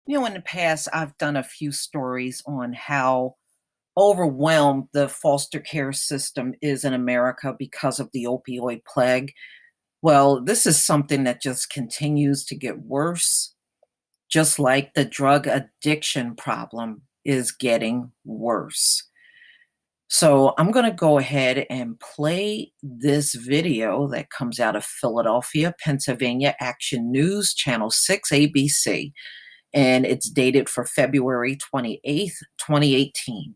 In the past, I've done a few stories on how overwhelmed the foster care system is in America because of the opioid plague. Well, this is something that just continues to get worse, just like the drug addiction problem is getting worse. So, I'm going to go ahead and play this video that comes out of Philadelphia, Pennsylvania, Action News, Channel 6, ABC, and it's dated for February 28th, 2018.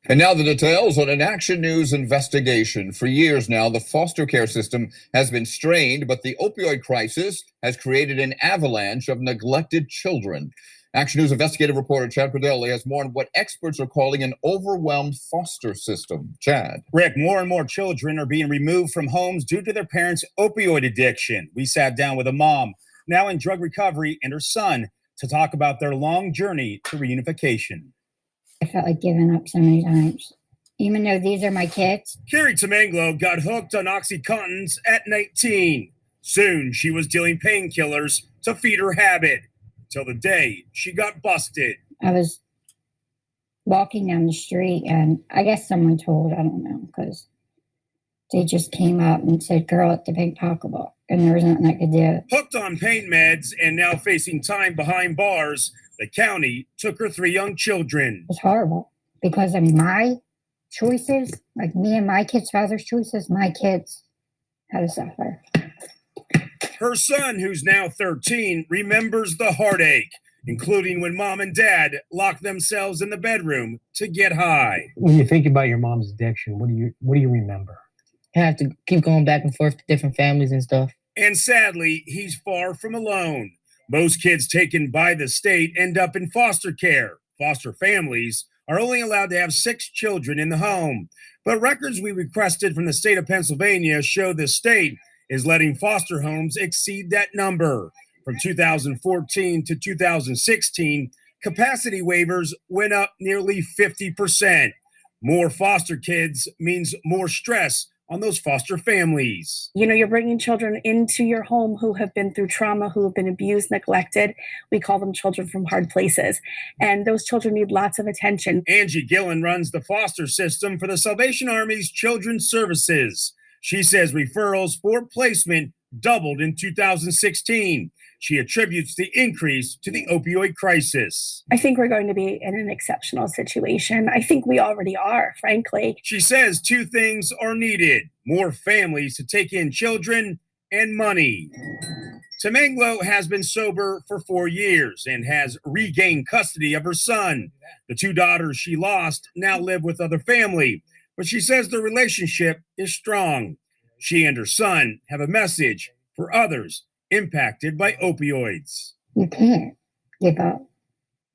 And now the details on an Action News investigation. For years now, the foster care system has been strained, but the opioid crisis has created an avalanche of neglected children. Action News investigative reporter Chad Pradelli has more on what experts are calling an overwhelmed foster system. Chad. Rick, more and more children are being removed from homes due to their parents' opioid addiction. We sat down with a mom, now in drug recovery, and her son to talk about their long journey to reunification. I felt like giving up so many times, even though these are my kids. Carrie Tamanglo got hooked on Oxycontins at 19. Soon, she was dealing painkillers to feed her habit, till the day she got busted. I was walking down the street, and I guess someone told, I don't know, because they just came up and said, "Girl at the pink pocketbook," and there was nothing I could do. Hooked on pain meds and now facing time behind bars, the county took her 3 young children. It's horrible because of my choices, like me and my kids' father's choices, my kids had to suffer. Her son, who's now 13, remembers the heartache, including when mom and dad locked themselves in the bedroom to get high. When you think about your mom's addiction, what do you remember? I have to keep going back and forth to different families and stuff. And sadly, he's far from alone. Most kids taken by the state end up in foster care. Foster families are only allowed to have 6 children in the home. But records we requested from the state of Pennsylvania show the state is letting foster homes exceed that number. From 2014 to 2016, capacity waivers went up nearly 50%. More foster kids means more stress on those foster families. You know, you're bringing children into your home who have been through trauma, who have been abused, neglected. We call them children from hard places. And those children need lots of attention. Angie Gillen runs the foster system for the Salvation Army's Children's Services. She says referrals for placement doubled in 2016. She attributes the increase to the opioid crisis. I think we're going to be in an exceptional situation. I think we already are, frankly. She says 2 things are needed: more families to take in children and money. Tamanglo has been sober for 4 years and has regained custody of her son. The 2 daughters she lost now live with other family, but she says the relationship is strong. She and her son have a message for others impacted by opioids. You can't give up.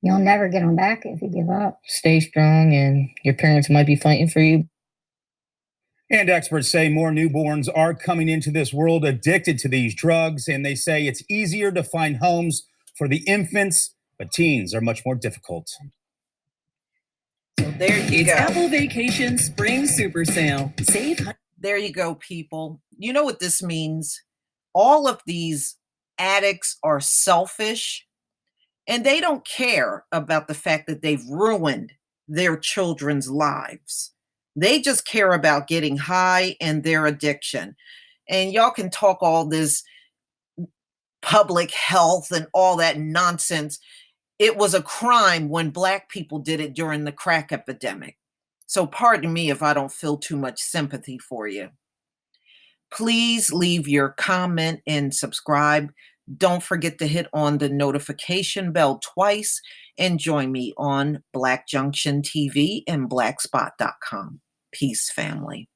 You'll never get them back if you give up. Stay strong, and your parents might be fighting for you. And experts say more newborns are coming into this world addicted to these drugs, and they say it's easier to find homes for the infants, but teens are much more difficult. So there you go. Apple Vacation Spring Super Sale. Save. There you go, people. You know what this means? All of these addicts are selfish, and they don't care about the fact that they've ruined their children's lives. They just care about getting high and their addiction. And y'all can talk all this public health and all that nonsense. It was a crime when Black people did it during the crack epidemic. So pardon me if I don't feel too much sympathy for you. Please leave your comment and subscribe. Don't forget to hit on the notification bell twice and join me on Black Junction TV and blackspot.com. Peace, family.